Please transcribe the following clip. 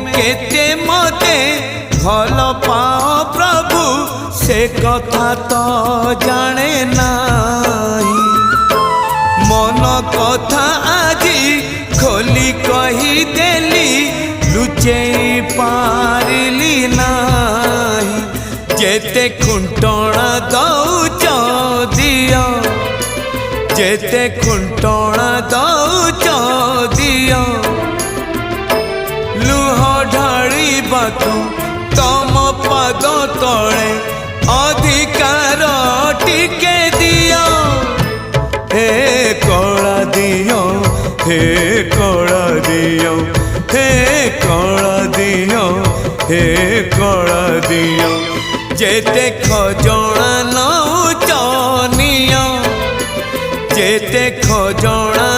केते मते भल पाओ प्रभु से कथा तो जाने नाही। मन कथा आजी खोली कही देली लुचे पारिली नाही। जेते खुंटणा दौच दियो जेते खुंटणा दौच दियो लुह ढाड़ी बातु तम पाद तले अधिकार टिके दियो। हे कला दियो हे कला दियो हे कला दियो हे कला दियो। जेते खजणा नौच नियो जेते खजणा